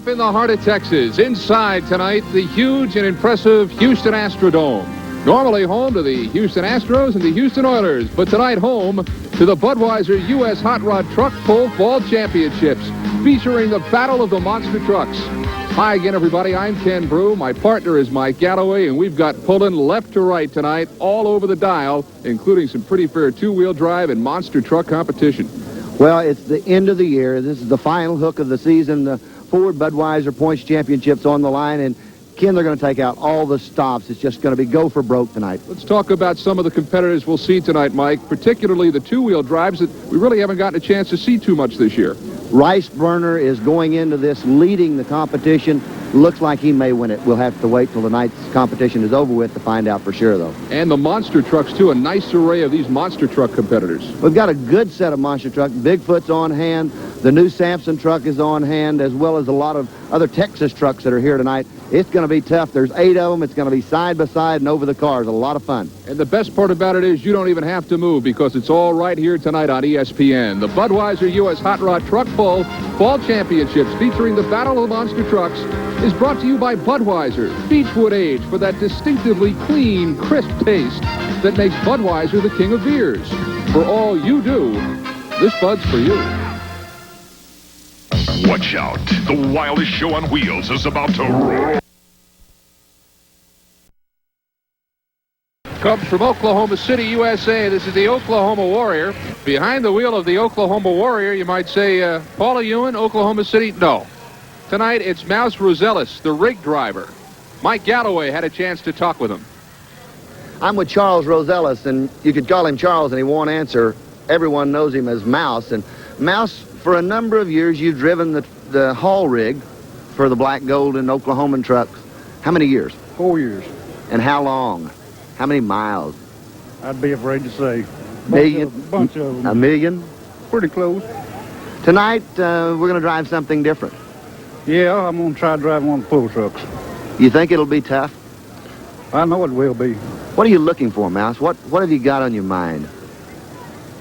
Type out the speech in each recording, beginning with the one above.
In the heart of Texas, inside tonight, the huge and impressive Houston Astrodome. Normally home to the Houston Astros and the Houston Oilers, but tonight home to the Budweiser U.S. Hot Rod Truck Pull Fall Championships, featuring the Battle of the Monster Trucks. Hi again, everybody. I'm Ken Brew. My partner is Mike Galloway, and we've got pulling left to right tonight all over the dial, including some pretty fair two-wheel drive and monster truck competition. Well, it's the end of the year. This is the final hook of the season. The Ford Budweiser Points Championships on the line, and Ken, they're going to take out all the stops. It's just going to be go for broke tonight. Let's talk about some of the competitors we'll see tonight, Mike, particularly the two-wheel drives that we really haven't gotten a chance to see too much this year. Rice Burner is going into this leading the competition. Looks like he may win it. We'll have to wait till the night's competition is over with to find out for sure, though. And the monster trucks, too. A nice array of these monster truck competitors. We've got a good set of monster trucks. Bigfoot's on hand. The new Samson truck is on hand, as well as a lot of other Texas trucks that are here tonight. It's going to be tough. There's 8 of them. It's going to be side by side and over the cars. A lot of fun. And the best part about it is you don't even have to move because it's all right here tonight on ESPN. The Budweiser U.S. Hot Rod Truck Pull Fall Championships, featuring the Battle of the Monster Trucks, is brought to you by Budweiser, Beechwood Age, for that distinctively clean, crisp taste that makes Budweiser the king of beers. For all you do, this Bud's for you. Watch out. The wildest show on wheels is about to roll. Comes from Oklahoma City, USA. This is the Oklahoma Warrior. Behind the wheel of the Oklahoma Warrior, you might say, Paula Ewan, Oklahoma City? No. Tonight, it's Mouse Rosales, the rig driver. Mike Galloway had a chance to talk with him. I'm with Charles Rosales, and you could call him Charles and he won't answer. Everyone knows him as Mouse. And Mouse, for a number of years, you've driven the haul rig for the Black Gold and Oklahoman trucks. How many years? 4 years. And how long? How many miles? I'd be afraid to say. Million? Bunch of them. A million? Pretty close. Tonight, we're going to drive something different. Yeah, I'm going to try driving one of the pull trucks. You think it'll be tough? I know it will be. What are you looking for, Mouse? What have you got on your mind?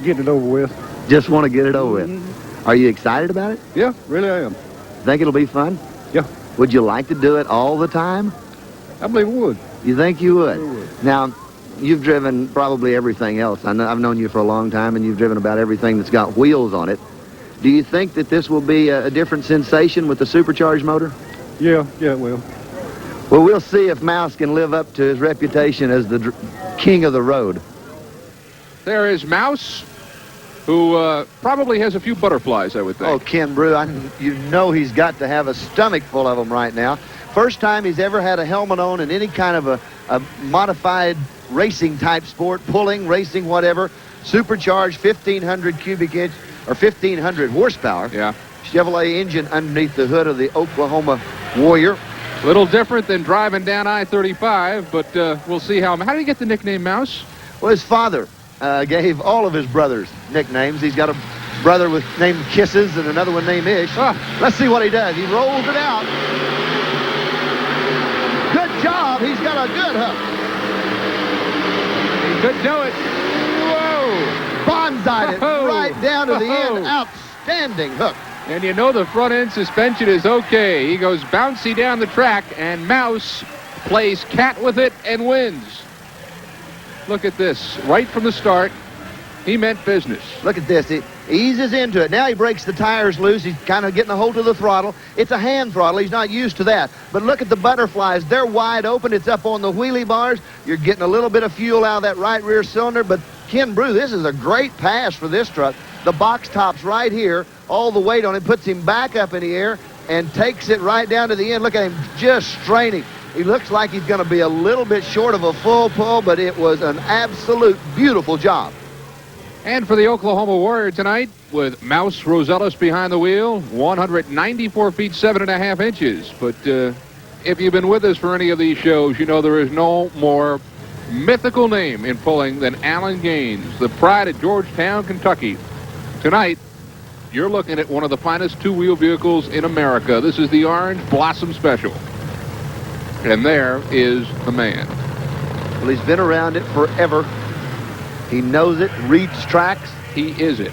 Get it over with. Just want to get it over with. Are you excited about it? Yeah, really I am. Think it'll be fun? Yeah. Would you like to do it all the time? I believe it would. You think you would? I would. Now, you've driven probably everything else. I've known you for a long time, and you've driven about everything that's got wheels on it. Do you think that this will be a different sensation with the supercharged motor? Yeah, it will. Well, we'll see if Mouse can live up to his reputation as the king of the road. There is Mouse, who probably has a few butterflies, I would think. Oh, Ken Brew, you know he's got to have a stomach full of them right now. First time he's ever had a helmet on in any kind of a modified racing type sport, pulling, racing, whatever. Supercharged 1,500 cubic inch, or 1,500 horsepower. Yeah. Chevrolet engine underneath the hood of the Oklahoma Warrior. A little different than driving down I-35, but we'll see how did he get the nickname Mouse? Well, his father gave all of his brothers nicknames. He's got a brother named Kisses and another one named Ish. Let's see what he does. He rolls it out. Good job. He's got a good hook. He could do it. Whoa! Bonsai'd it right down to the end. Outstanding hook. And you know the front end suspension is okay. He goes bouncy down the track, and Mouse plays cat with it and wins. Look at this. Right from the start, he meant business. Look at this. He eases into it. Now he breaks the tires loose. He's kind of getting a hold of the throttle. It's a hand throttle. He's not used to that. But look at the butterflies. They're wide open. It's up on the wheelie bars. You're getting a little bit of fuel out of that right rear cylinder. But Ken Brew, this is a great pass for this truck. The box top's right here. All the weight on it puts him back up in the air and takes it right down to the end. Look at him just straining. He looks like he's going to be a little bit short of a full pull, but it was an absolute beautiful job. And for the Oklahoma Warrior tonight, with Mouse Rosales behind the wheel, 194 feet, 7.5 inches. But if you've been with us for any of these shows, you know there is no more mythical name in pulling than Alan Gaines, the pride of Georgetown, Kentucky. Tonight, you're looking at one of the finest two-wheel vehicles in America. This is the Orange Blossom Special. And there is the man. Well, he's been around it forever. He knows it, reads tracks. He is it.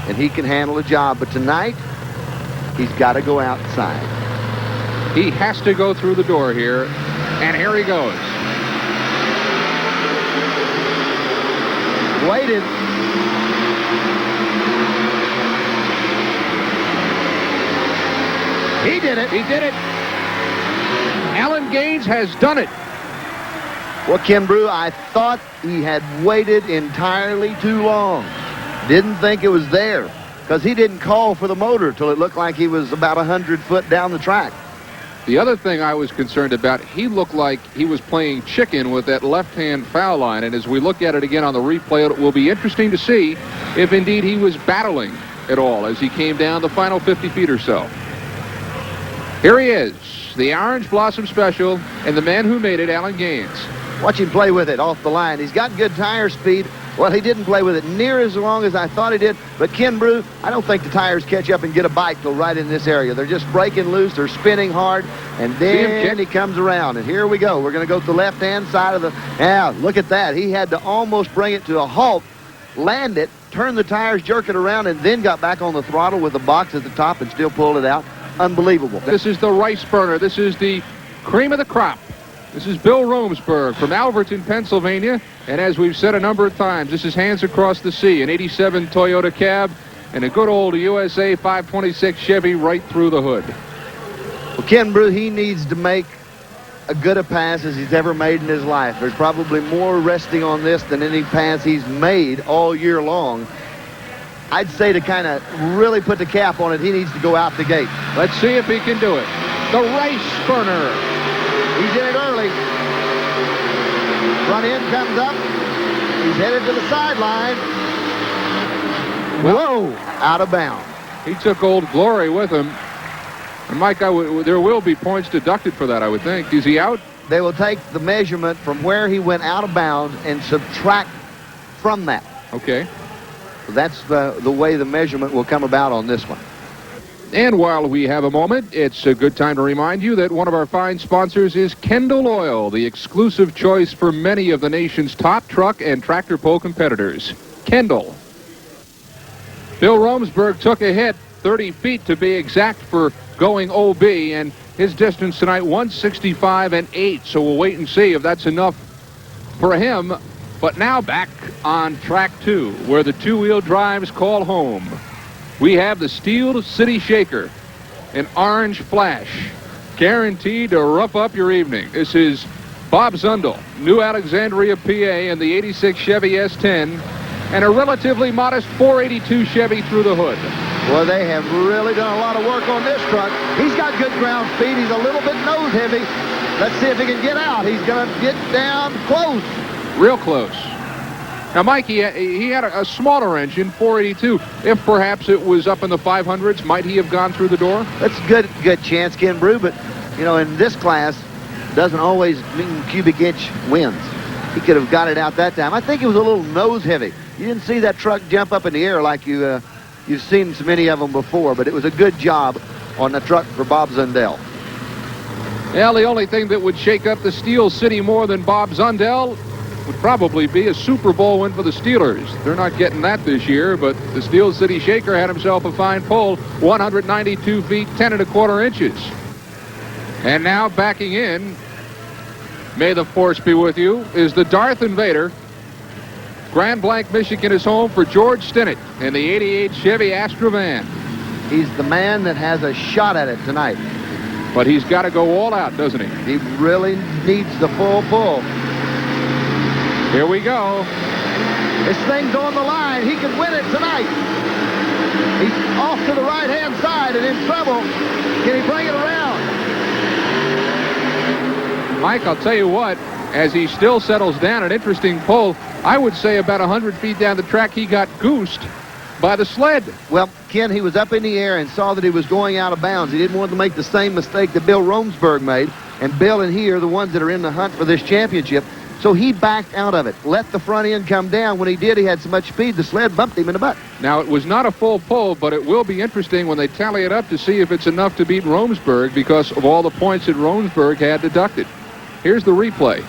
And he can handle a job. But tonight, he's got to go outside. He has to go through the door here, and here he goes. Waited. He did it. He did it. Alan Gaines has done it. Well, Ken Brew, I thought he had waited entirely too long. Didn't think it was there because he didn't call for the motor till it looked like he was about 100 foot down the track. The other thing I was concerned about, he looked like he was playing chicken with that left-hand foul line, and as we look at it again on the replay, it will be interesting to see if indeed he was battling at all as he came down the final 50 feet or so. Here he is, the Orange Blossom Special, and the man who made it, Alan Gaines. Watch him play with it off the line. He's got good tire speed. Well, he didn't play with it near as long as I thought he did. But Ken Brew, I don't think the tires catch up and get a bite till right in this area. They're just breaking loose. They're spinning hard. And then he comes around. And here we go. We're going to go to the left-hand side of the... Yeah, look at that. He had to almost bring it to a halt, land it, turn the tires, jerk it around, and then got back on the throttle with the box at the top and still pulled it out. Unbelievable. This is the rice burner. This is the cream of the crop. This is Bill Romsberg from Alverton, Pennsylvania. And as we've said a number of times, this is Hands Across the Sea, an 87 Toyota cab and a good old USA 526 Chevy right through the hood. Well, Ken Brew, he needs to make as good a pass as he's ever made in his life. There's probably more resting on this than any pass he's made all year long. I'd say to kind of really put the cap on it, he needs to go out the gate. Let's see if he can do it. The rice burner. He's in it early. Front end comes up. He's headed to the sideline. Whoa! Out of bounds. He took Old Glory with him. And Mike, there will be points deducted for that, I would think. Is he out? They will take the measurement from where he went out of bounds and subtract from that. Okay. So that's the way the measurement will come about on this one. And while we have a moment, it's a good time to remind you that one of our fine sponsors is Kendall Oil, the exclusive choice for many of the nation's top truck and tractor pull competitors. Kendall. Bill Romsberg took a hit, 30 feet to be exact for going OB, and his distance tonight, 165.8. So we'll wait and see if that's enough for him. But now back on track 2, where the two-wheel drives call home. We have the Steel City Shaker, an orange flash, guaranteed to rough up your evening. This is Bob Zundel, New Alexandria, PA, and the 86 Chevy S10, and a relatively modest 482 Chevy through the hood. Well, they have really done a lot of work on this truck. He's got good ground speed. He's a little bit nose heavy. Let's see if he can get out. He's going to get down close. Real close. Now, Mike, he had a smaller engine, 482. If perhaps it was up in the 500s, might he have gone through the door? That's a good chance, Ken Brew, but, you know, in this class, doesn't always mean cubic inch wins. He could have got it out that time. I think it was a little nose heavy. You didn't see that truck jump up in the air like you've seen so many of them before, but it was a good job on the truck for Bob Zundel. Well, the only thing that would shake up the Steel City more than Bob Zundel would probably be a Super Bowl win for the Steelers. They're not getting that this year, but the Steel City Shaker had himself a fine pull, 192 feet, 10 1/4 inches. And now backing in, may the force be with you, is the Darth Invader. Grand Blanc, Michigan is home for George Stinnett and the 88 Chevy Astrovan. He's the man that has a shot at it tonight. But he's got to go all out, doesn't he? He really needs the full pull. Here we go. This thing's on the line. He could win it tonight. He's off to the right-hand side and in trouble. Can he bring it around? Mike, I'll tell you what, as he still settles down, an interesting pull. I would say about 100 feet down the track, he got goosed by the sled. Well, Ken, he was up in the air and saw that he was going out of bounds. He didn't want to make the same mistake that Bill Romsberg made. And Bill and he are the ones that are in the hunt for this championship. So he backed out of it, let the front end come down. When he did, he had so much speed, the sled bumped him in the butt. Now, it was not a full pull, but it will be interesting when they tally it up to see if it's enough to beat Romsberg because of all the points that Romsberg had deducted. Here's the replay.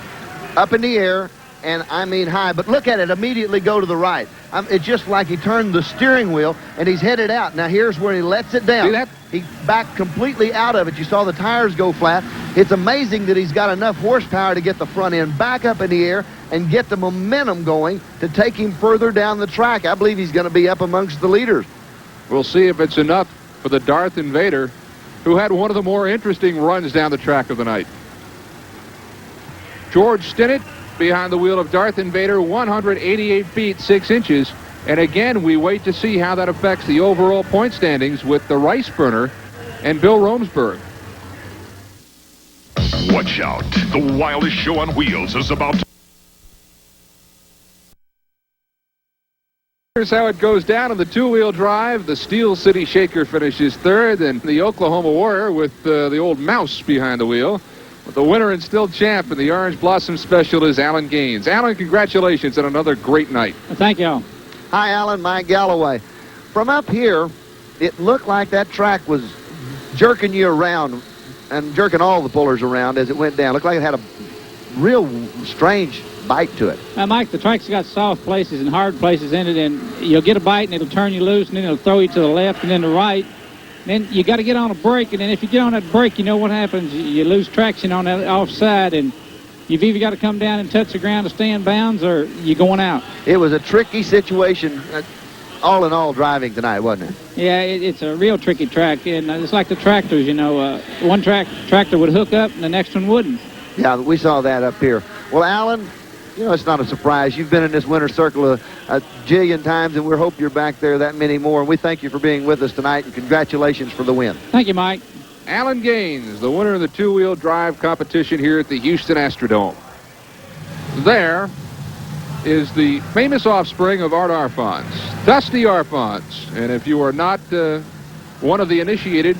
Up in the air, and I mean high, but look at it immediately go to the right. It's just like he turned the steering wheel, and he's headed out. Now, here's where he lets it down. See that? He backed completely out of it. You saw the tires go flat. It's amazing that he's got enough horsepower to get the front end back up in the air and get the momentum going to take him further down the track. I believe he's going to be up amongst the leaders. We'll see if it's enough for the Darth Invader, who had one of the more interesting runs down the track of the night. George Stinnett behind the wheel of Darth Invader, 188 feet 6 inches. And again, we wait to see how that affects the overall point standings with the Rice Burner and Bill Romsberg. Watch out. The wildest show on wheels is about to... Here's how it goes down in the two-wheel drive. The Steel City Shaker finishes third, and the Oklahoma Warrior with the old mouse behind the wheel. But the winner and still champ in the Orange Blossom Special is Alan Gaines. Alan, congratulations on another great night. Thank you all. Hi, Alan. Mike Galloway. From up here, it looked like that track was jerking you around and jerking all the pullers around as it went down. Looked like it had a real strange bite to it. Mike, the track's got soft places and hard places in it, and you'll get a bite and it'll turn you loose, and then it'll throw you to the left and then the right. Then you got to get on a brake, and then if you get on that brake, you know what happens. You lose traction on that offside, and you've either got to come down and touch the ground to stay in bounds, or you're going out. It was a tricky situation, all in all, driving tonight, wasn't it? Yeah, it's a real tricky track, and it's like the tractors, you know. One tractor would hook up, and the next one wouldn't. Yeah, we saw that up here. Well, Alan, you know, it's not a surprise. You've been in this winter circle a jillion times, and we hope you're back there that many more. And we thank you for being with us tonight, and congratulations for the win. Thank you, Mike. Alan Gaines, the winner of the two-wheel drive competition here at the Houston Astrodome. There is the famous offspring of Art Arfons, Dusty Arfons. And if you are not one of the initiated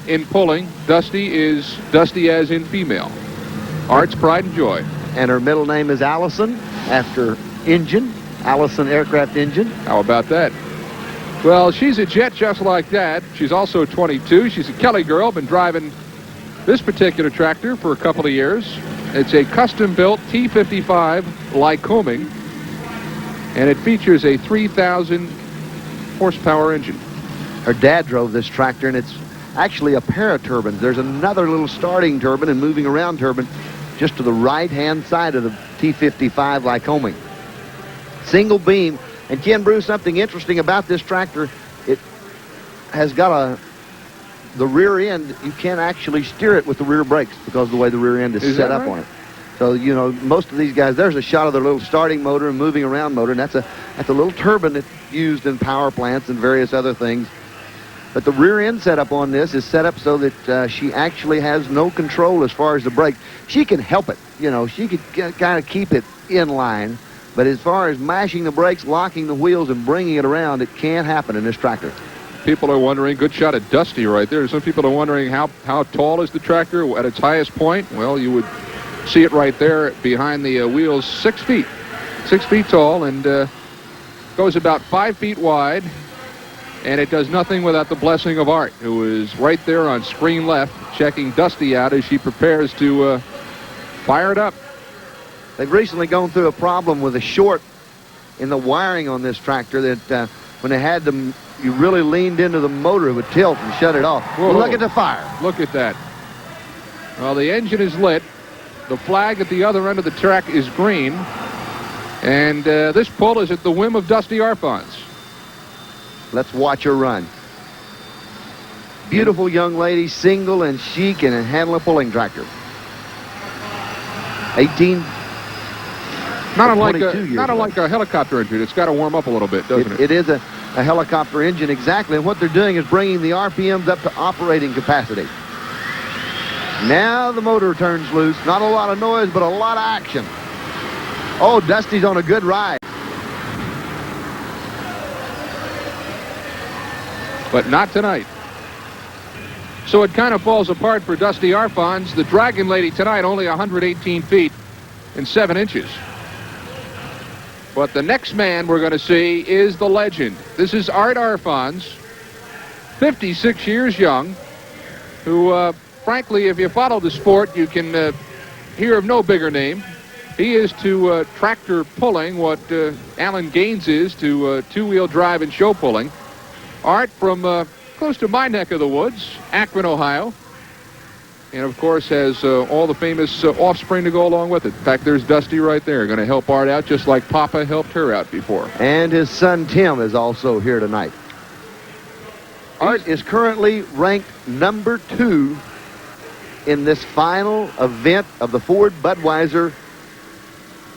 in pulling, Dusty is Dusty as in female. Art's pride and joy. And her middle name is Allison, after engine, Allison aircraft engine. How about that? Well, she's a jet just like that. She's also 22. She's a Kelly girl, been driving this particular tractor for a couple of years. It's a custom-built T55 Lycoming, and it features a 3,000 horsepower engine. Her dad drove this tractor, and it's actually a pair of turbines. There's another little starting turbine and moving around turbine just to the right-hand side of the T55 Lycoming. Single beam. And Ken Bruce, something interesting about this tractor, it has got the rear end, you can't actually steer it with the rear brakes because of the way the rear end is set up on it. So, you know, most of these guys, there's a shot of their little starting motor and moving around motor, and that's a little turbine that's used in power plants and various other things. But the rear end setup on this is set up so that she actually has no control as far as the brake. She can help it, you know, she could kind of keep it in line. But as far as mashing the brakes, locking the wheels, and bringing it around, it can't happen in this tractor. People are wondering, good shot at Dusty right there. Some people are wondering how tall is the tractor at its highest point. Well, you would see it right there behind the wheels, 6 feet. 6 feet tall, and goes about 5 feet wide. And it does nothing without the blessing of Art, who is right there on screen left, checking Dusty out as she prepares to fire it up. They've recently gone through a problem with a short in the wiring on this tractor that when they had them, you really leaned into the motor, it would tilt and shut it off. Whoa. Look at the fire. Look at that. Well, the engine is lit. The flag at the other end of the track is green. And this pull is at the whim of Dusty Arfons. Let's watch her run. Beautiful young lady, single and chic, and handle a pulling tractor. 18. Not unlike a helicopter engine. It's got to warm up a little bit, doesn't it? It is a helicopter engine, exactly. And what they're doing is bringing the RPMs up to operating capacity. Now the motor turns loose. Not a lot of noise, but a lot of action. Oh, Dusty's on a good ride. But not tonight. So it kind of falls apart for Dusty Arfons. The Dragon Lady tonight only 118 feet and 7 inches. But the next man we're going to see is the legend. This is Art Arfons, 56 years young, who, frankly, if you follow the sport, you can hear of no bigger name. He is to tractor pulling what Alan Gaines is to two-wheel drive and show pulling. Art, from close to my neck of the woods, Akron, Ohio. And, of course, has all the famous offspring to go along with it. In fact, there's Dusty right there, going to help Art out just like Papa helped her out before. And his son Tim is also here tonight. Art is currently ranked number 2 in this final event of the Ford Budweiser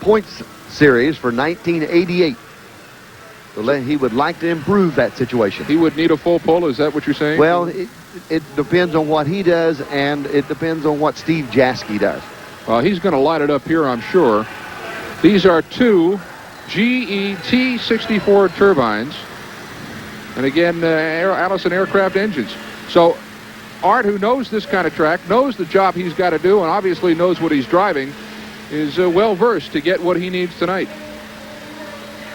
points series for 1988. So he would like to improve that situation. He would need a full pull, is that what you're saying? Well, it depends on what he does, and it depends on what Steve-JASKE does. Well, he's going to light it up here, I'm sure. These are 2 GE T64 turbines. And again, Allison aircraft engines. So Art, who knows this kind of track, knows the job he's got to do, and obviously knows what he's driving, is well-versed to get what he needs tonight.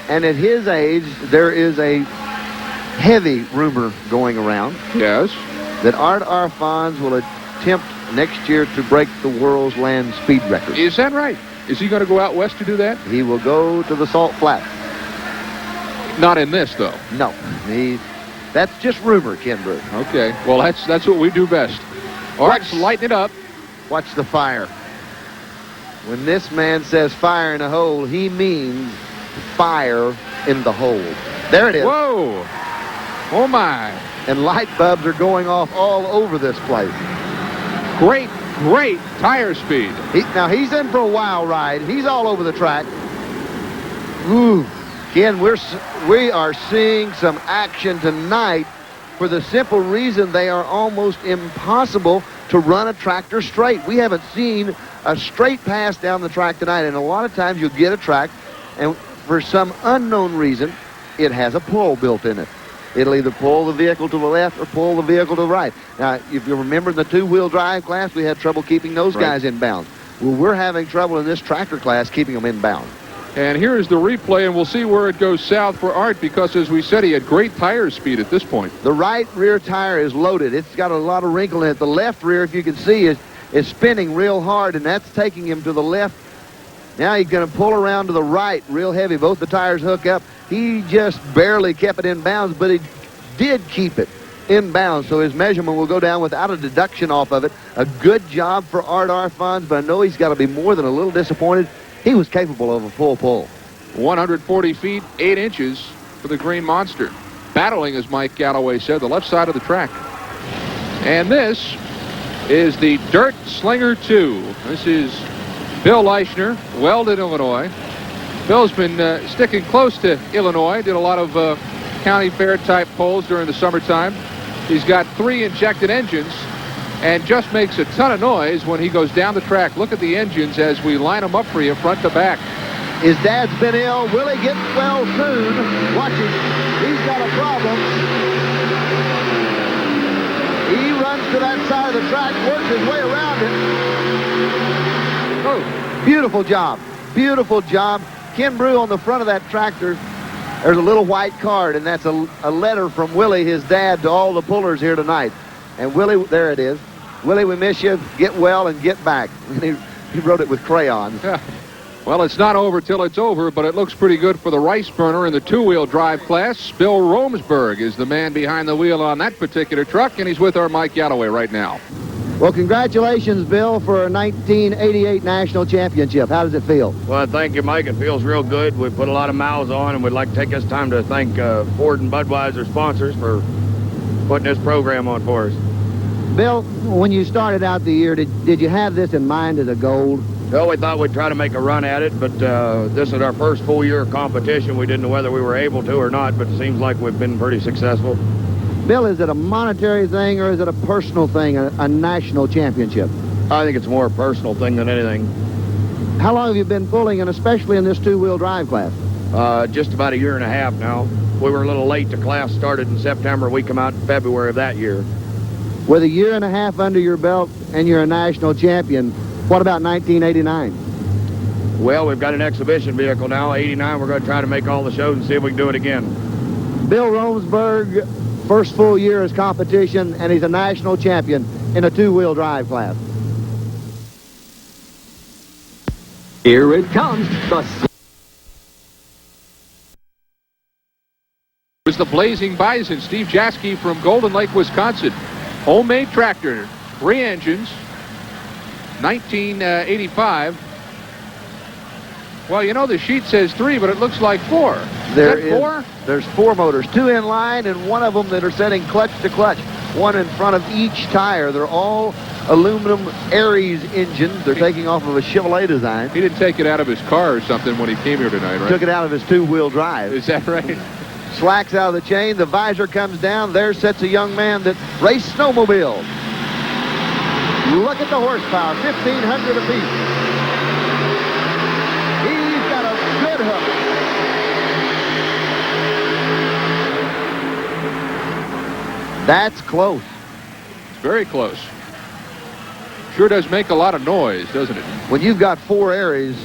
And at his age, there is a heavy rumor going around. Yes. That Art Arfons will attempt next year to break the world's land speed record. Is that right? Is he going to go out west to do that? He will go to the Salt Flats. Not in this, though. No. That's just rumor, Ken Brew. Okay. Well, that's what we do best. Art's lighting it up. Watch the fire. When this man says fire in a hole, he means fire in the hole. There it is. Whoa. Oh, my. And light bulbs are going off all over this place. Great tire speed. Now, he's in for a wild ride. He's all over the track. Ooh. Ken, we are seeing some action tonight for the simple reason they are almost impossible to run a tractor straight. We haven't seen a straight pass down the track tonight, and a lot of times you'll get a track, and for some unknown reason, it has a pull built in it. It'll either pull the vehicle to the left or pull the vehicle to the right. Now, if you remember in the 2-wheel drive class, we had trouble keeping those guys in bounds. Well, we're having trouble in this tractor class keeping them in bounds. And here's the replay, and we'll see where it goes south for Art, because, as we said, he had great tire speed at this point. The right rear tire is loaded. It's got a lot of wrinkle in it. The left rear, if you can see, is spinning real hard, and that's taking him to the left. Now he's going to pull around to the right real heavy. Both the tires hook up. He just barely kept it in bounds, but he did keep it in bounds, so his measurement will go down without a deduction off of it. A good job for Art Arfons, but I know he's got to be more than a little disappointed. He was capable of a full pull. 140 feet, 8 inches for the Green Monster. Battling, as Mike Galloway said, the left side of the track. And this is the Dirt Slinger 2. This is Bill Leichner, Weldon, Illinois. Bill's been sticking close to Illinois, did a lot of county fair type polls during the summertime. He's got 3 injected engines and just makes a ton of noise when he goes down the track. Look at the engines as we line them up for you front to back. His dad's been ill. Will he get well soon? Watch him. He's got a problem. He runs to that side of the track, works his way around it. Oh, beautiful job. Beautiful job. Ken Brew on the front of that tractor. There's a little white card, and that's a letter from Willie, his dad, to all the pullers here tonight. And Willie, there it is. Willie, we miss you. Get well and get back. And he wrote it with crayons. Yeah. Well, it's not over till it's over, but it looks pretty good for the rice burner in the 2-wheel drive class. Bill Romsberg is the man behind the wheel on that particular truck, and he's with our Mike Galloway right now. Well, congratulations, Bill, for a 1988 national championship. How does it feel? Well, thank you, Mike. It feels real good. We put a lot of miles on, and we'd like to take this time to thank Ford and Budweiser sponsors for putting this program on for us. Bill, when you started out the year, did you have this in mind as a goal? Well, we thought we'd try to make a run at it, but this is our first full year of competition. We didn't know whether we were able to or not, but it seems like we've been pretty successful. Bill, is it a monetary thing or is it a personal thing, a national championship? I think it's more a personal thing than anything. How long have you been pulling, and especially in this 2-wheel drive class? Just about a year and a half now. We were a little late. The class started in September. We come out in February of that year. With a year and a half under your belt and you're a national champion, what about 1989? Well, we've got an exhibition vehicle now. 89, we're going to try to make all the shows and see if we can do it again. Bill Romsberg, first full year as competition, and he's a national champion in a 2-wheel drive class. Here it comes, the was the Blazing Bison, Steve JASKE from Golden Lake, Wisconsin. Homemade tractor, 3 engines, 1985. Well, you know, the sheet says 3, but it looks like 4. Is that 4? There's 4 motors, 2 in line and one of them that are setting clutch to clutch, one in front of each tire. They're all aluminum ARIES engines. They're taking off of a Chevrolet design. He didn't take it out of his car or something when he came here tonight, right? Took it out of his 2-wheel drive. Is that right? Slacks out of the chain. The visor comes down. There sits a young man that raced snowmobiles. Look at the horsepower, 1,500 apiece. He's got a good hook. That's close. It's very close. Sure does make a lot of noise, doesn't it? When you've got 4 ARIES,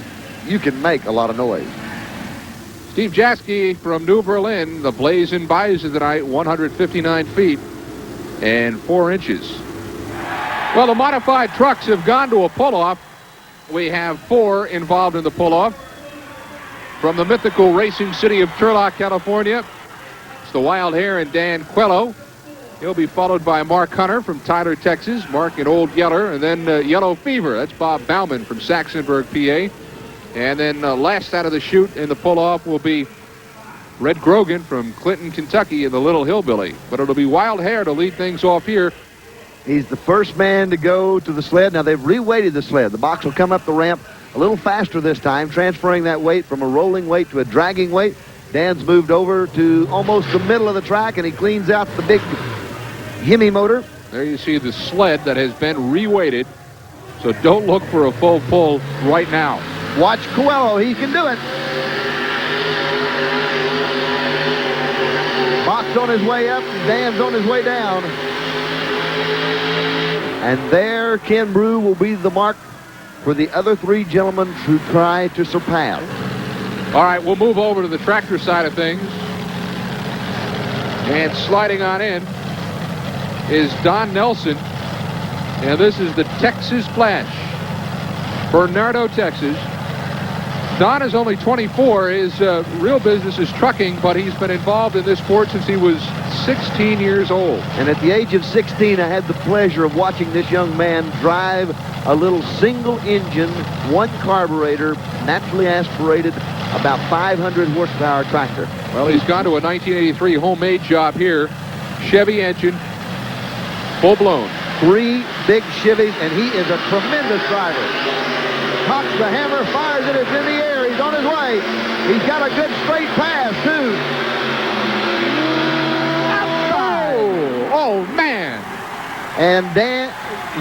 you can make a lot of noise. Steve JASKE from New Berlin, the Blazing Bison tonight, 159 feet and 4 inches. Well, the modified trucks have gone to a pull-off. We have 4 involved in the pull-off. From the mythical racing city of Turlock, California, it's the Wild Hare and Dan Coelho. He'll be followed by Mark Hunter from Tyler, Texas, Mark and Old Yeller, and then Yellow Fever. That's Bob Bauman from Saxonburg, PA. And then last out of the chute in the pull-off will be Red Grogan from Clinton, Kentucky in the Little Hillbilly. But it'll be Wild Hare to lead things off here. He's the first man to go to the sled. Now, they've reweighted the sled. The box will come up the ramp a little faster this time, transferring that weight from a rolling weight to a dragging weight. Dan's moved over to almost the middle of the track, and he cleans out the big Hemi motor. There you see the sled that has been reweighted. So don't look for a full pull right now. Watch Coelho. He can do it. Box on his way up. Dan's on his way down. And there, Ken Brew will be the mark for the other 3 gentlemen to try to surpass. All right, we'll move over to the tractor side of things. And sliding on in is Don Nelson. And this is the Texas Flash. Bernardo, Texas. Don is only 24. His real business is trucking, but he's been involved in this sport since he was 16 years old. And at the age of 16, I had the pleasure of watching this young man drive a little single-engine, 1 carburetor, naturally aspirated, about 500 horsepower tractor. Well, he's gone to a 1983 homemade job here. Chevy engine, full-blown. 3 big Chevys, and he is a tremendous driver. Cocks the hammer, fires it, it's in the air, he's on his way. He's got a good straight pass, too. Oh, man. And Dan,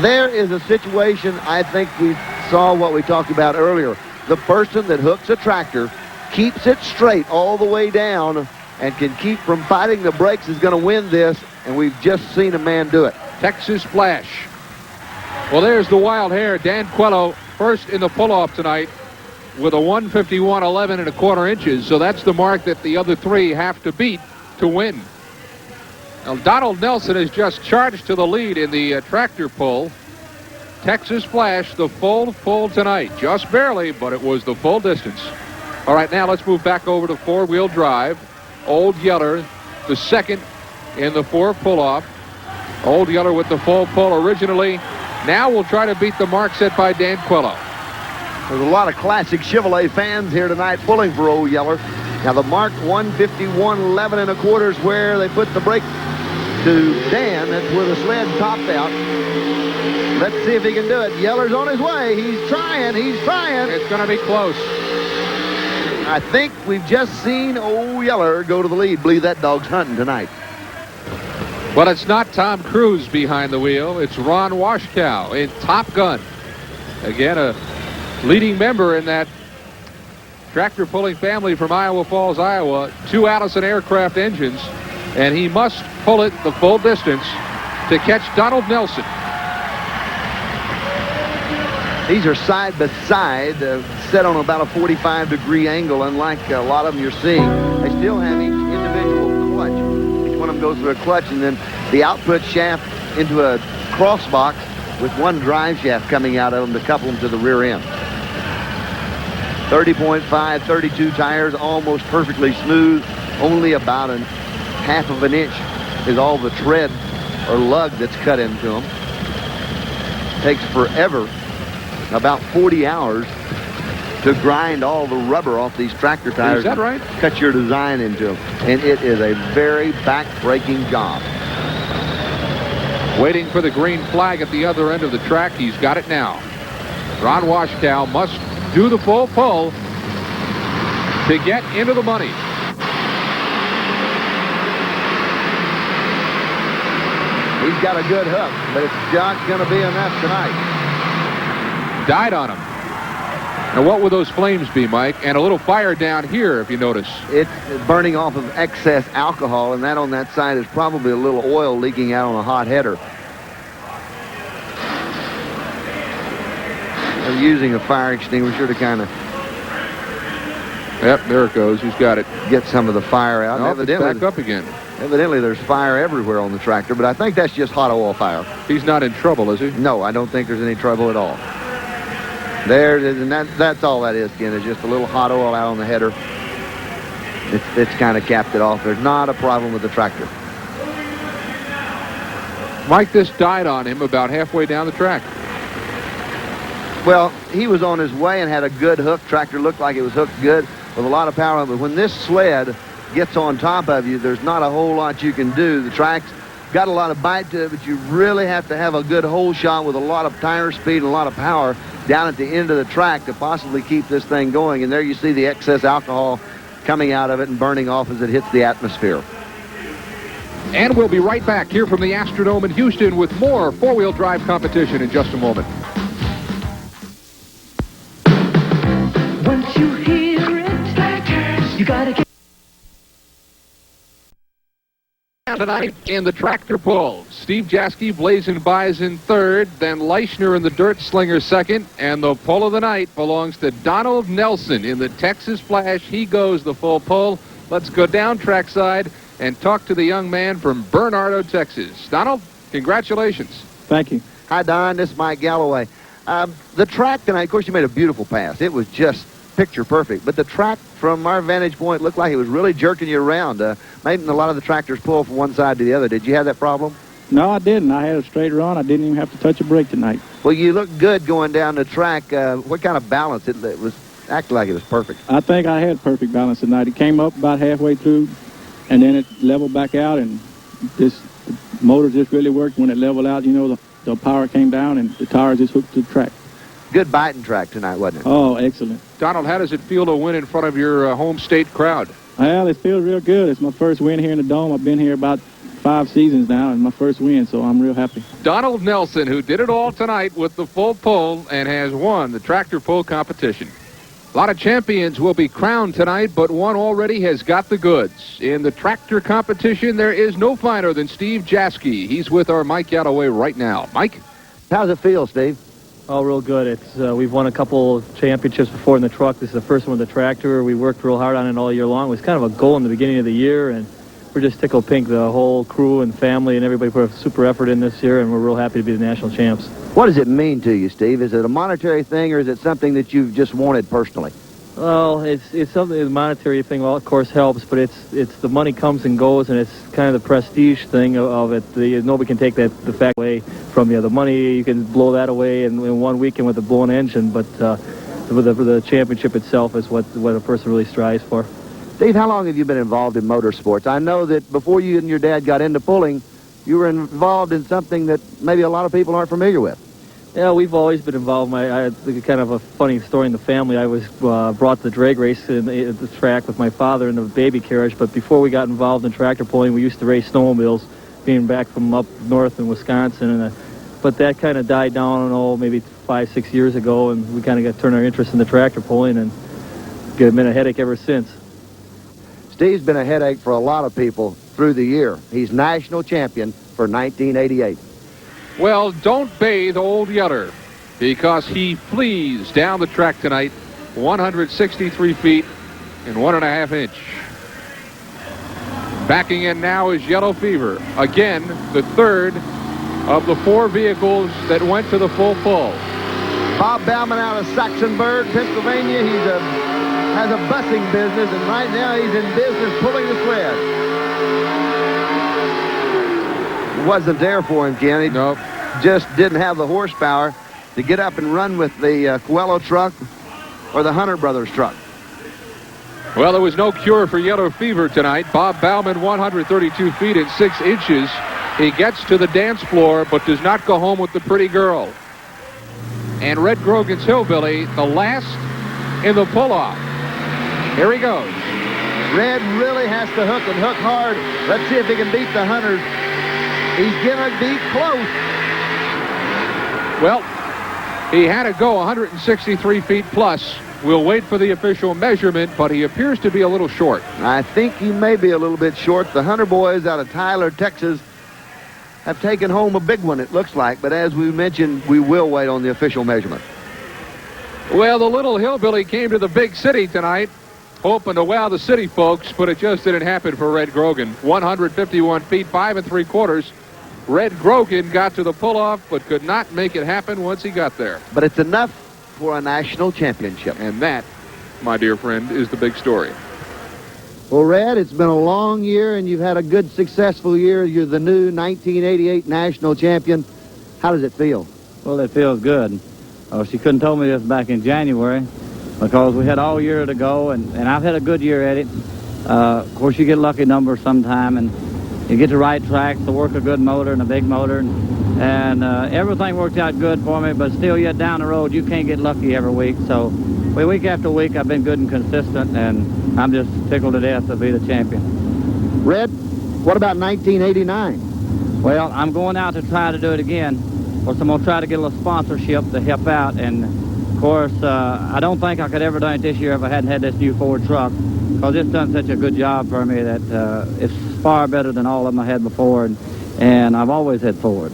there is a situation, I think we saw what we talked about earlier. The person that hooks a tractor, keeps it straight all the way down, and can keep from fighting the brakes is going to win this, and we've just seen a man do it. Texas Flash. Well, there's the Wild Hare, Dan Coelho, first in the pull-off tonight with a 151.11 1/4 inches. So that's the mark that the other 3 have to beat to win. Now, Donald Nelson has just charged to the lead in the tractor pull. Texas Flash, the full pull tonight. Just barely, but it was the full distance. All right, now let's move back over to 4-wheel drive. Old Yeller, the second in the 4 pull-off. Old Yeller with the full pull originally. Now we'll try to beat the mark set by Dan Coelho. There's a lot of classic Chevrolet fans here tonight pulling for Old Yeller. Now the mark 151.11 1/4 is where they put the brake to Dan. That's where the sled topped out. Let's see if he can do it. Yeller's on his way. He's trying. He's trying. It's going to be close. I think we've just seen Old Yeller go to the lead. Believe that dog's hunting tonight. But it's not Tom Cruise behind the wheel. It's Ron Washkow in Top Gun. Again, a leading member in that tractor pulling family from Iowa Falls, Iowa. 2 Allison aircraft engines. And he must pull it the full distance to catch Donald Nelson. These are side by side, set on about a 45-degree angle, unlike a lot of them you're seeing. They still have each individual clutch. Each one of them goes through a clutch, and then the output shaft into a cross box with 1 drive shaft coming out of them to couple them to the rear end. 30.5, 32 tires, almost perfectly smooth. Only about an half of an inch is all the tread or lug that's cut into them. Takes forever, about 40 hours, to grind all the rubber off these tractor tires. Is that right? Cut your design into them. And it is a very back-breaking job. Waiting for the green flag at the other end of the track. He's got it now. Ron Washkow must do the full pull to get into the money. He's got a good hook, but it's not going to be enough tonight. Died on him. Now, what would those flames be, Mike? And a little fire down here, if you notice. It's burning off of excess alcohol, and that on that side is probably a little oil leaking out on a hot header. They're using a fire extinguisher to kind of... Yep, there it goes. He's got it. Get some of the fire out. No, it's back up again. Evidently, there's fire everywhere on the tractor, but I think that's just hot oil fire. He's not in trouble, is he? No, I don't think there's any trouble at all. There it is, and that's all that is, Ken, is just a little hot oil out on the header. It's kind of capped it off. There's not a problem with the tractor. Mike, this died on him about halfway down the track. Well, he was on his way and had a good hook. Tractor looked like it was hooked good with a lot of power. But when this sled gets on top of you, there's not a whole lot you can do. The track's got a lot of bite to it, but you really have to have a good hole shot with a lot of tire speed and a lot of power down at the end of the track to possibly keep this thing going. And there you see the excess alcohol coming out of it and burning off as it hits the atmosphere. And we'll be right back here from the Astrodome in Houston with more four-wheel drive competition in just a moment. Once you hear it, you gotta get... Tonight in the tractor pull, Steve-Jaske, BLAZIN, BISON third, then Leischner in the Dirt Slinger second, and the pull of the night belongs to Donald Nelson in the Texas Flash. He goes the full pull. Let's go down trackside and talk to the young man from Bernardo, Texas. Donald, congratulations. Thank you. Hi, Don. This is Mike Galloway. The track tonight, of course, you made a beautiful pass. It was just picture perfect. But the track, from our vantage point, looked like it was really jerking you around, making a lot of the tractors pull from one side to the other. Did you have that problem? No, I didn't. I had a straight run. I didn't even have to touch a brake tonight. Well, you looked good going down the track. What kind of balance? It was acting like it was perfect. I think I had perfect balance tonight. It came up about halfway through, and then it leveled back out, and the motor just really worked when it leveled out. You know, the power came down, and the tires just hooked to the track. Good biting track tonight, wasn't it? Oh, excellent. Donald, how does it feel to win in front of your home state crowd? Well, it feels real good. It's my first win here in the Dome. I've been here about 5 seasons now, and my first win, so I'm real happy. Donald Nelson, who did it all tonight with the full pull and has won the tractor pull competition. A lot of champions will be crowned tonight, but one already has got the goods. In the tractor competition, there is no finer than Steve-Jaske. He's with our Mike Galloway right now. Mike? How's it feel, Steve? Oh, real good. It's we've won a couple championships before in the truck. This is the first one with the tractor. We worked real hard on it all year long. It was kind of a goal in the beginning of the year, and we're just tickled pink. The whole crew and family and everybody put a super effort in this year, and we're real happy to be the national champs. What does it mean to you, Steve? Is it a monetary thing, or is it something that you've just wanted personally? Well, it's something. The monetary thing, well, of course, helps, but it's the money comes and goes, and it's kind of the prestige thing of it. Nobody can take the fact away from you. The money, you can blow that away in one weekend with a blown engine, but the championship itself is what a person really strives for. Steve, how long have you been involved in motorsports? I know that before you and your dad got into pulling, you were involved in something that maybe a lot of people aren't familiar with. Yeah, we've always been involved. I kind of a funny story in the family. I was brought to the drag race at the track with my father in the baby carriage, but before we got involved in tractor pulling, we used to race snowmobiles, being back from up north in Wisconsin. But that kind of died down, maybe 5-6 years ago, and we kind of got turned our interest in the tractor pulling, and been a headache ever since. Steve's been a headache for a lot of people through the year. He's national champion for 1988. Well, don't bathe old Yeller, because he flees down the track tonight 163 feet and 1.5 inch. Backing in now is Yellow Fever. Again, the third of the 4 vehicles that went to the full pull. Bob Bauman out of Saxonburg, Pennsylvania. He has a busing business, and right now he's in business pulling the sled. wasn't there for him, Ken. He Nope. just didn't have the horsepower to get up and run with the Coelho truck or the Hunter Brothers truck. Well, there was no cure for yellow fever tonight. Bob Bauman, 132 feet and 6 inches. He gets to the dance floor, but does not go home with the pretty girl. And Red Grogan's Hillbilly, the last in the pull-off. Here he goes. Red really has to hook and hook hard. Let's see if he can beat the Hunters. He's gonna be close. Well, he had to go 163 feet plus. We'll wait for the official measurement, but he appears to be a little short. I think he may be a little bit short. The Hunter boys out of Tyler, Texas, have taken home a big one, it looks like. But as we mentioned, we will wait on the official measurement. Well, the little hillbilly came to the big city tonight, hoping to wow the city folks, but it just didn't happen for Red Grogan. 151 feet, 5 3/4. Red Grogan got to the pull-off, but could not make it happen once he got there. But it's enough for a national championship. And that, my dear friend, is the big story. Well, Red, it's been a long year, and you've had a good, successful year. You're the new 1988 national champion. How does it feel? Well, it feels good. Oh, she couldn't told me this back in January because we had all year to go, and I've had a good year at it. Of course, you get lucky numbers sometime, and you get the right tracks to work a good motor and a big motor, and everything worked out good for me, but still yet down the road, you can't get lucky every week. So week after week, I've been good and consistent, and I'm just tickled to death to be the champion. Red, what about 1989? Well, I'm going out to try to do it again. Of course, I'm going to try to get a little sponsorship to help out, and of course, I don't think I could ever done it this year if I hadn't had this new Ford truck, because it's done such a good job for me that it's far better than all of them I had before, and I've always had Ford.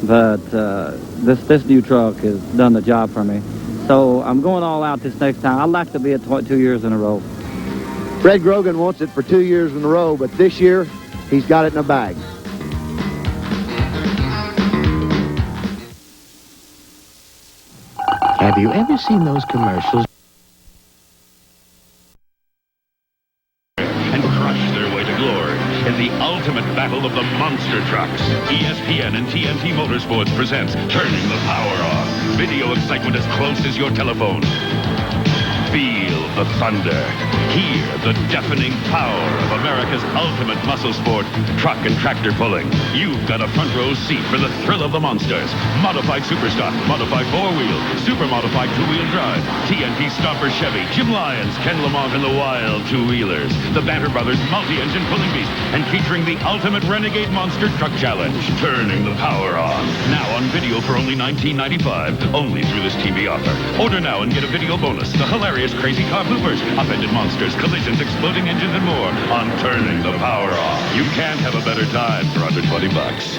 But this new truck has done the job for me. So I'm going all out this next time. I'd like to be at 2 years in a row. Fred Grogan wants it for 2 years in a row, but this year, he's got it in a bag. Have you ever seen those commercials? And crush their way to glory in the ultimate battle of the monster trucks. ESPN and TNT Motorsports presents Turning the Power On. Video excitement as close as your telephone. Feel the thunder. Hear the deafening power of America's ultimate muscle sport, truck and tractor pulling. You've got a front row seat for the thrill of the monsters. Modified Superstock, modified four-wheel, super modified two-wheel drive, TNT Stomper Chevy, Jim Lyons, Ken Lamont and the Wild Two-Wheelers, the Banter Brothers multi-engine pulling beast, and featuring the ultimate Renegade Monster Truck Challenge. Turning the power on. Now on video for only $19.95, only through this TV offer. Order now and get a video bonus. The hilarious crazy car bloopers, upended monsters, collisions, exploding engines, and more on Turning the Power On. You can't have a better time for under $20.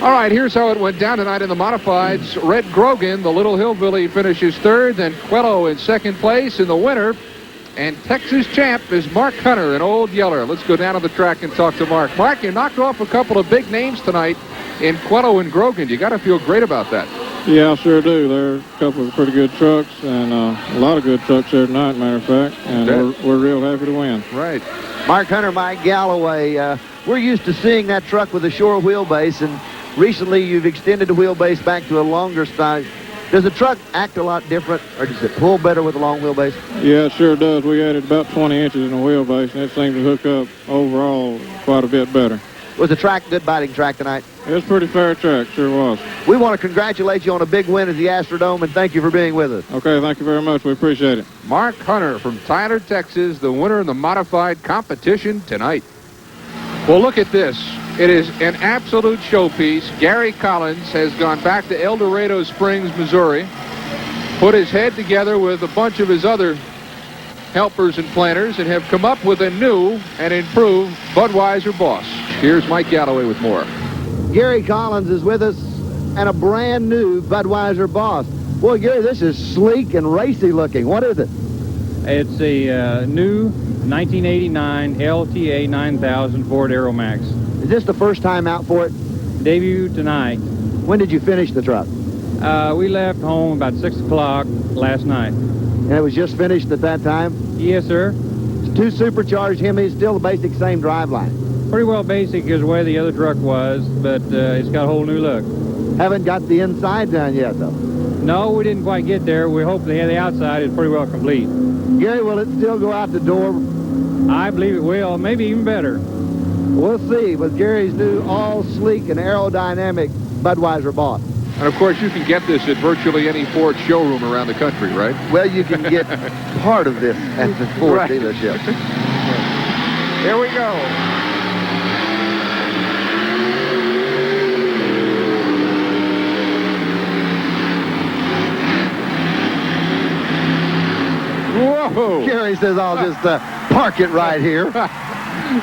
All right, here's how it went down tonight in the modifieds. Red Grogan, the little hillbilly, finishes third, then Coelho in second place. In the winner, and Texas champ, is Mark Hunter, an old yeller. Let's go down to the track and talk to Mark. Mark, you knocked off a couple of big names tonight in Coelho and Grogan. You got to feel great about that. Yeah, I sure do. There are a couple of pretty good trucks, and a lot of good trucks there tonight, matter of fact, and we're real happy to win. Right. Mark Hunter, Mike Galloway, we're used to seeing that truck with a short wheelbase, and recently you've extended the wheelbase back to a longer size. Does the truck act a lot different, or does it pull better with a long wheelbase? Yeah, it sure does. We added about 20 inches in the wheelbase, and it seems to hook up overall quite a bit better. Was the track a good biting track tonight? It was a pretty fair track, sure was. We want to congratulate you on a big win at the Astrodome, and thank you for being with us. Okay, thank you very much. We appreciate it. Mark Hunter from Tyler, Texas, the winner in the modified competition tonight. Well, look at this. It is an absolute showpiece. Gary Collins has gone back to El Dorado Springs, Missouri, put his head together with a bunch of his other helpers and planners, and have come up with a new and improved Budweiser boss. Here's Mike Galloway with more. Gary Collins is with us, and a brand new Budweiser boss. Boy, Gary, this is sleek and racy looking. What is it? It's a new 1989 LTA 9000 Ford Aeromax. Is this the first time out for it? Debut tonight. When did you finish the truck? We left home about 6 o'clock last night. And it was just finished at that time? Yes, sir. It's two supercharged Hemis, still the basic same driveline. pretty well basic is the way the other truck was, but it's got a whole new look. Haven't got the inside done yet, though. No, we didn't quite get there. We hope the outside is pretty well complete. Gary, will it still go out the door? I believe it will, maybe even better. We'll see with Gary's new all-sleek and aerodynamic Budweiser boss. And, of course, you can get this at virtually any Ford showroom around the country, right? Well, you can get part of this at the Ford Right. dealership. Here we go. Whoa! Gary says, I'll just park it right here.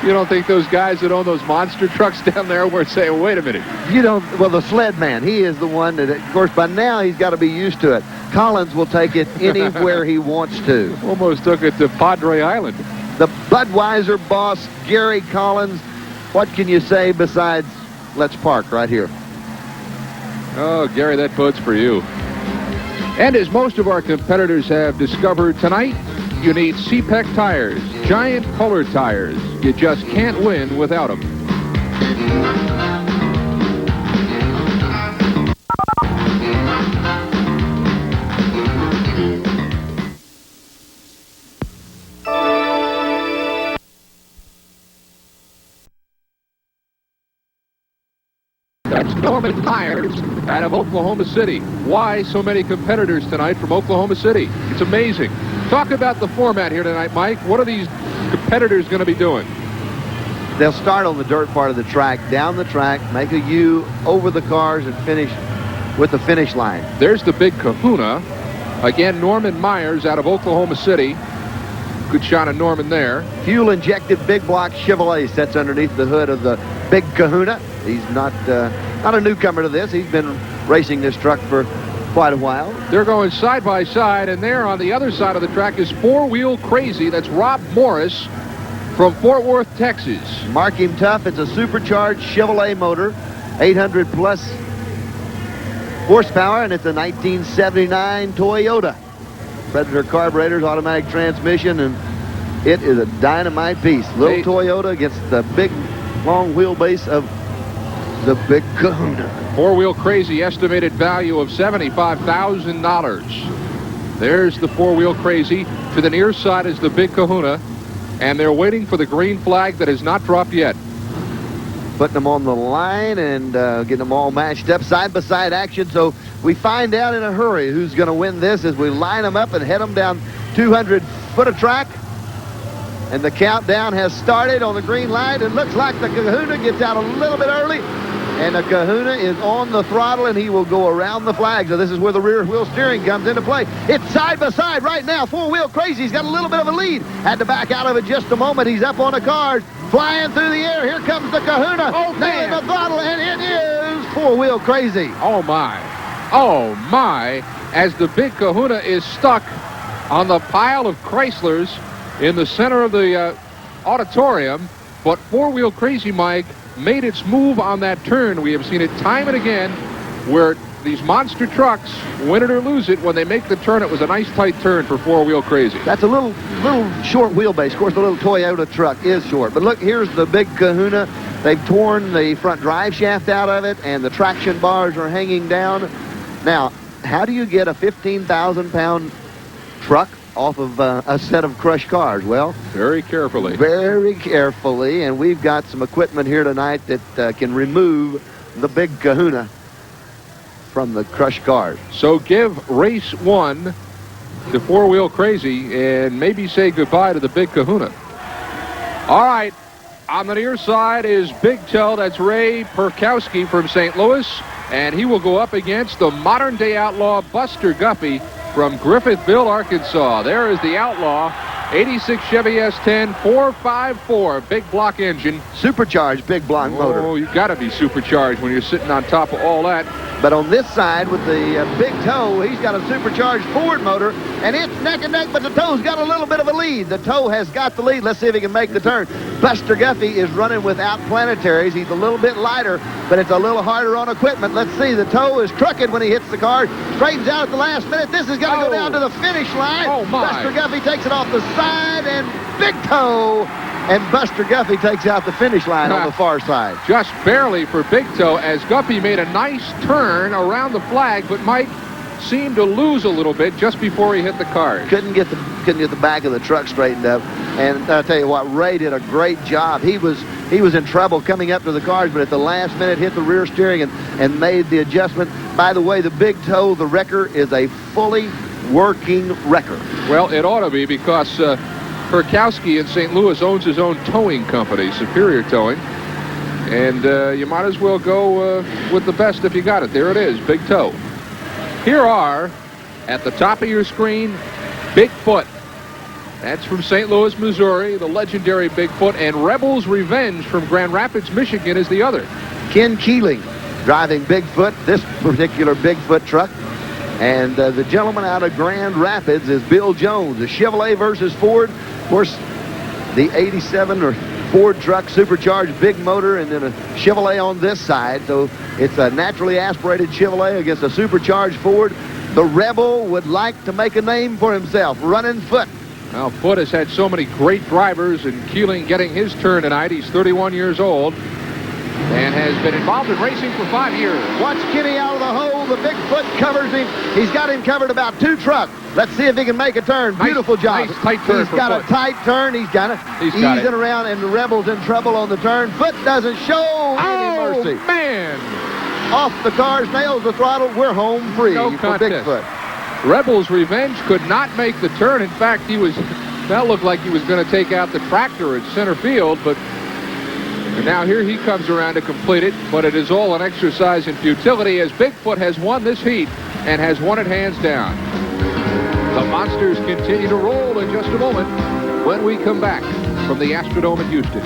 You don't think those guys that own those monster trucks down there were saying, wait a minute? You don't, well, the sled man, he is the one that, of course, by now he's got to be used to it. Collins will take it anywhere he wants to. Almost took it to Padre Island. The Budweiser boss, Gary Collins. What can you say besides, let's park right here? Oh, Gary, that boat's for you. And as most of our competitors have discovered tonight, you need C-Pec tires, giant puller tires. You just can't win without them. That's Norman Tires out of Oklahoma City. Why so many competitors tonight from Oklahoma City? It's amazing. Talk about the format here tonight, Mike. What are these competitors going to be doing? They'll start on the dirt part of the track, down the track, make a U over the cars, and finish with the finish line. There's the Big Kahuna. Again, Norman Myers out of Oklahoma City. Good shot of Norman there. Fuel-injected big block Chevrolet sets underneath the hood of the Big Kahuna. He's not a newcomer to this. He's been racing this truck for quite a while. They're going side by side, and there on the other side of the track is Four-Wheel Crazy. That's Rob Morris from Fort Worth, Texas. Mark him tough. It's a supercharged Chevrolet motor, 800-plus horsepower, and it's a 1979 Toyota. Predator carburetors, automatic transmission, and it is a dynamite piece. Little Toyota against the big, long wheelbase of the Big Kahuna. Four-Wheel Crazy, estimated value of $75,000. There's the Four-Wheel Crazy. To the near side is the Big Kahuna, and they're waiting for the green flag that has not dropped yet. Putting them on the line and getting them all matched up, side-by-side action, so we find out in a hurry who's going to win this as we line them up and head them down 200 foot of track. And the countdown has started on the green light. It looks like the Kahuna gets out a little bit early. And the Kahuna is on the throttle, and he will go around the flag. So this is where the rear wheel steering comes into play. It's side by side right now. Four-Wheel Crazy. He's got a little bit of a lead. Had to back out of it just a moment. He's up on the cars, flying through the air. Here comes the Kahuna. Oh, man. Nailing the throttle, and it is Four-Wheel Crazy. Oh, my. Oh, my. As the Big Kahuna is stuck on the pile of Chryslers in the center of the auditorium. But Four-Wheel Crazy, Mike, made its move on that turn. We have seen it time and again where these monster trucks, win it or lose it, when they make the turn, it was a nice tight turn for Four-Wheel Crazy. That's a little short wheelbase. Of course, the little Toyota truck is short. But look, here's the Big Kahuna. They've torn the front drive shaft out of it, and the traction bars are hanging down. Now, how do you get a 15,000-pound truck off of a set of crushed cars? Well, very carefully. Very carefully, and we've got some equipment here tonight that can remove the Big Kahuna from the crushed cars. So give race one to Four-Wheel Crazy and maybe say goodbye to the Big Kahuna. All right, on the near side is Big Toe. That's Ray Perkowski from St. Louis, and he will go up against the modern-day outlaw Buster Guffey from Griffithville, Arkansas. There is the Outlaw, 86 Chevy S10, 454, big block engine. Supercharged big block motor. Oh, you got to be supercharged when you're sitting on top of all that. But on this side with the Big Toe, he's got a supercharged Ford motor, and it's neck and neck, but the Toe's got a little bit of a lead. The Toe has got the lead. Let's see if he can make the turn. Buster Guffey is running without planetaries. He's a little bit lighter, but it's a little harder on equipment. Let's see. The Toe is crooked when he hits the car. Straightens out at the last minute. This is going to go down to the finish line. Oh, my. Buster Guffey takes it off the side, and Big Toe and Buster Guffey takes out the finish line on the far side. Just barely for Big Toe, as Guffey made a nice turn around the flag, but Mike seemed to lose a little bit just before he hit the cars. Couldn't get the back of the truck straightened up. And I'll tell you what, Ray did a great job. He was in trouble coming up to the cars, but at the last minute hit the rear steering and made the adjustment. By the way, the Big Toe, the wrecker, is a fully working wrecker. Well, it ought to be, because Herkowski in St. Louis owns his own towing company, Superior Towing. And you might as well go with the best if you got it. There it is, Big Toe. Here are, at the top of your screen, Bigfoot. That's from St. Louis, Missouri, the legendary Bigfoot, and Rebel's Revenge from Grand Rapids, Michigan is the other. Ken Keeling driving Bigfoot, this particular Bigfoot truck. And the gentleman out of Grand Rapids is Bill Jones. The Chevrolet versus Ford. Of course, the 87 or Ford truck, supercharged, big motor, and then a Chevrolet on this side. So it's a naturally aspirated Chevrolet against a supercharged Ford. The Rebel would like to make a name for himself, running Foot. Now, Foot has had so many great drivers, and Keeling getting his turn tonight. He's 31 years old and has been involved in racing for 5 years. Watch Kenny out of the hole. The Bigfoot covers him. He's got him covered about 2 trucks. Let's see if he can make a turn. Beautiful job. Nice tight turn. He's got a tight turn. He's got it. He's got easing around, and the Rebel's in trouble on the turn. Foot doesn't show any mercy. Man! Off the cars, nails the throttle. We're home free No for contest. Bigfoot. Rebel's Revenge could not make the turn. In fact, that looked like he was going to take out the tractor at center field, but now here he comes around to complete it, but it is all an exercise in futility, as Bigfoot has won this heat and has won it hands down. The Monsters continue to roll in just a moment when we come back from the Astrodome in Houston.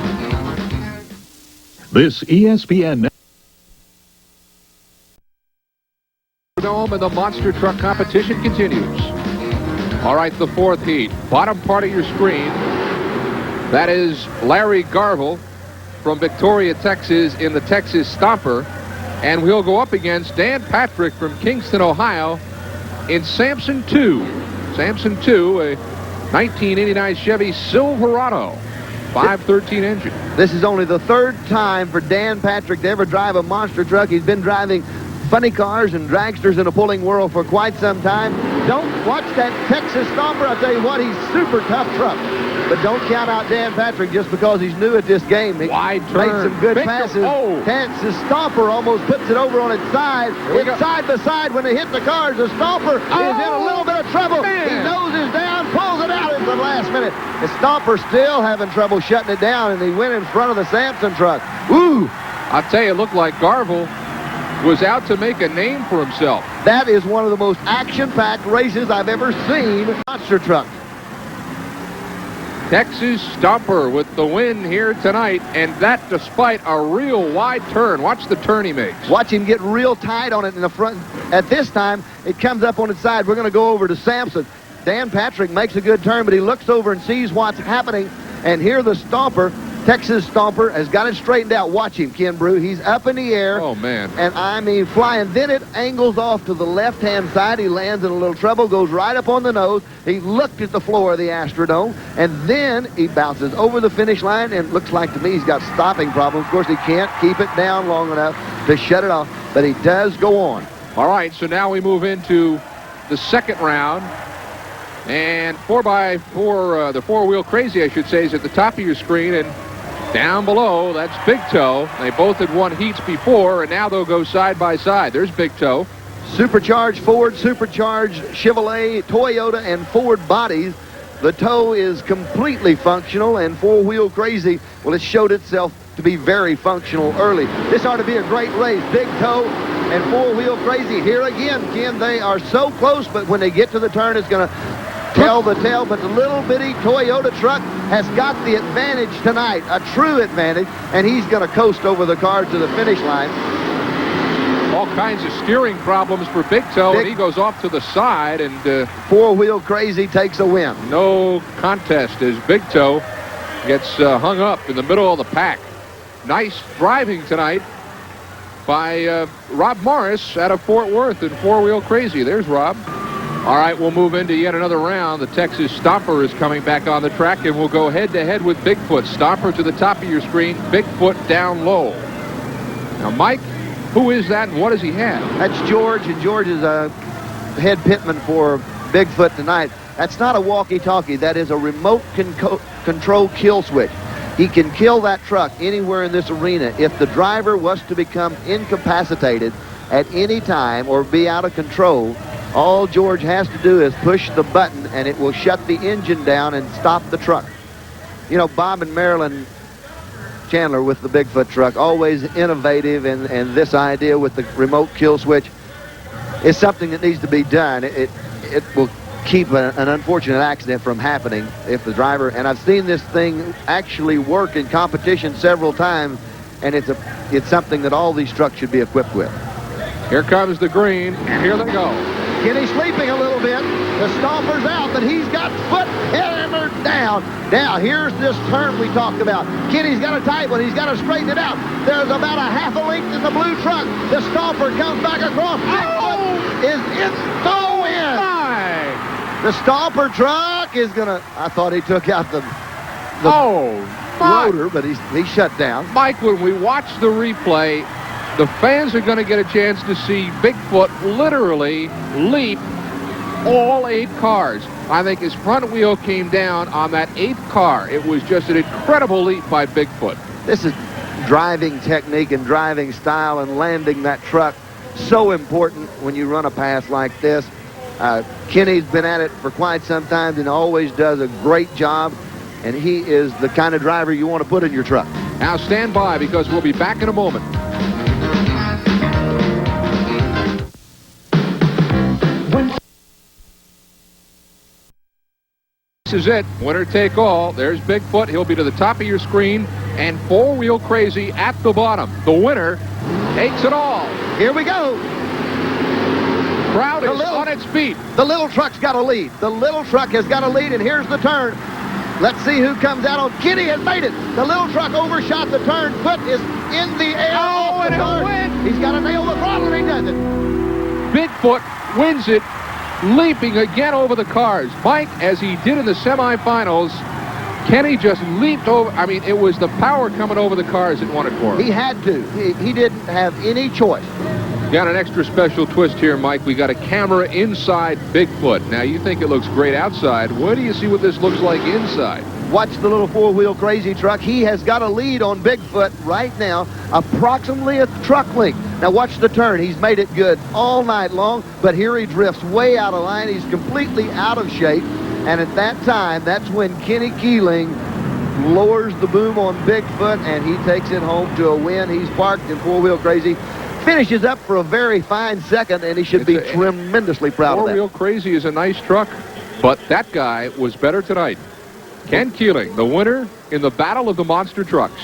This ESPN Astrodome and the Monster Truck competition continues. All right, the 4th heat. Bottom part of your screen, that is Larry Garville from Victoria, Texas, in the Texas Stomper. And we'll go up against Dan Patrick from Kingston, Ohio, in Samson 2. Samson 2, a 1989 Chevy Silverado, 513 engine. This is only the 3rd time for Dan Patrick to ever drive a monster truck. He's been driving funny cars and dragsters in a pulling world for quite some time. Don't watch that Texas Stomper. I'll tell you what, he's super tough truck. But don't count out Dan Patrick just because he's new at this game. He Wide made turn. some good passes. Texas Stomper almost puts it over on its side. It's side by side when they hit the cars. The Stomper is in a little bit of trouble. Man. He noses down, pulls it out at the last minute. The Stomper still having trouble shutting it down, and he went in front of the Samson truck. Woo! I'll tell you, it looked like Garville was out to make a name for himself. That is one of the most action-packed races I've ever seen. Monster truck. Texas Stomper with the win here tonight, and that despite a real wide turn. Watch the turn he makes. Watch him get real tight on it in the front. At this time, it comes up on its side. We're going to go over to Samson. Dan Patrick makes a good turn, but he looks over and sees what's happening. And here the Stomper, Texas Stomper, has got it straightened out. Watch him, Ken Brew. He's up in the air. Oh, man. And, I mean, flying. Then it angles off to the left-hand side. He lands in a little trouble, goes right up on the nose. He looked at the floor of the Astrodome, and then he bounces over the finish line, and it looks like to me he's got stopping problems. Of course, he can't keep it down long enough to shut it off, but he does go on. All right, so now we move into the 2nd round. And 4x4, the 4-wheel crazy, I should say, is at the top of your screen. And down below, that's Big Toe. They both had won heats before, and now they'll go side by side. There's Big Toe. Supercharged Ford, supercharged Chevrolet, Toyota, and Ford bodies. The Toe is completely functional, and 4-wheel crazy, well, it showed itself to be very functional early. This ought to be a great race. Big Toe and 4-wheel crazy here again, Ken. They are so close, but when they get to the turn, it's going to tell the tale. But the little bitty Toyota truck has got the advantage tonight, a true advantage, and he's going to coast over the car to the finish line. All kinds of steering problems for Big Toe, and he goes off to the side, and 4-wheel crazy takes a win. No contest as Big Toe gets hung up in the middle of the pack. Nice driving tonight by Rob Morris out of Fort Worth in 4-wheel crazy. There's Rob. All right, we'll move into yet another round. The Texas Stomper is coming back on the track, and we'll go head-to-head with Bigfoot. Stomper to the top of your screen, Bigfoot down low. Now, Mike, who is that, and what does he have? That's George, and George is a head pitman for Bigfoot tonight. That's not a walkie-talkie. That is a remote control kill switch. He can kill that truck anywhere in this arena. If the driver was to become incapacitated at any time or be out of control, all George has to do is push the button, and it will shut the engine down and stop the truck. You know, Bob and Marilyn Chandler with the Bigfoot truck, always innovative, and this idea with the remote kill switch is something that needs to be done. It will keep an unfortunate accident from happening if the driver, and I've seen this thing actually work in competition several times, and it's something that all these trucks should be equipped with. Here comes the green, and here they go. Kenny's sleeping a little bit. The Stomper's out, but he's got foot hammered down. Now, here's this turn we talked about. Kenny's got a tight one. He's got to straighten it out. There's about a half a length in the blue truck. The Stomper comes back across. Is in the wind. The Stomper truck is going to... I thought he took out the rotor, but he shut down. Mike, when we watch the replay, the fans are going to get a chance to see Bigfoot literally leap all 8 cars. I think his front wheel came down on that 8th car. It was just an incredible leap by Bigfoot. This is driving technique and driving style, and landing that truck so important when you run a pass like this. Kenny's been at it for quite some time and always does a great job, and he is the kind of driver you want to put in your truck. Now stand by, because we'll be back in a moment. This is it. Winner take all. There's Bigfoot. He'll be to the top of your screen, and Four Wheel Crazy at the bottom. The winner takes it all. Here we go. Crowd is on its feet. The little truck's got a lead. The little truck has got a lead, and here's the turn. Let's see who comes out on. Kenny has made it. The little truck overshot the turn. Foot is in the air. Oh, and he'll win. He's got to nail the throttle, and he does it. Bigfoot wins it, leaping again over the cars. Mike, as he did in the semifinals, Kenny just leaped over. I mean, it was the power coming over the cars that won it for him. He had to. He didn't have any choice. Got an extra special twist here, Mike. We got a camera inside Bigfoot. Now, you think it looks great outside. Where do you see what this looks like inside? Watch the little four-wheel crazy truck. He has got a lead on Bigfoot right now, approximately a truck length. Now watch the turn. He's made it good all night long, but here he drifts way out of line. He's completely out of shape, and at that time, that's when Kenny Keeling lowers the boom on Bigfoot, and he takes it home to a win. He's parked in four-wheel crazy. Finishes up for a very fine second, and he should be tremendously proud of that. Four-wheel crazy is a nice truck, but that guy was better tonight. Ken Keeling, the winner in the battle of the monster trucks.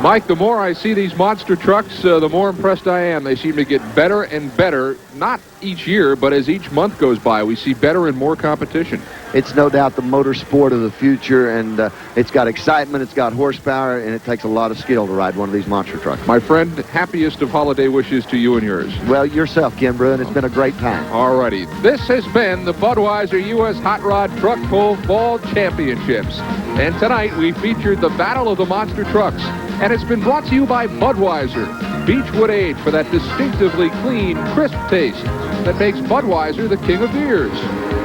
Mike, the more I see these monster trucks, the more impressed I am. They seem to get better and better, not each year, but as each month goes by, we see better and more competition. It's no doubt the motorsport of the future, and it's got excitement, it's got horsepower, and it takes a lot of skill to ride one of these monster trucks. My friend, happiest of holiday wishes to you and yours. Well, yourself, Kimbrough, and it's been a great time. All righty. This has been the Budweiser U.S. Hot Rod Truck Pull Fall Championships. And tonight, we featured the Battle of the Monster Trucks. And it's been brought to you by Budweiser. Beechwood Age for that distinctively clean, crisp taste that makes Budweiser the king of beers.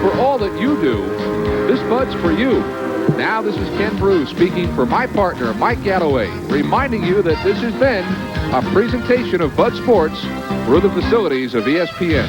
For all that you do, this Bud's for you. Now this is Ken Brew speaking for my partner, Mike Galloway, reminding you that this has been a presentation of Bud Sports through the facilities of ESPN.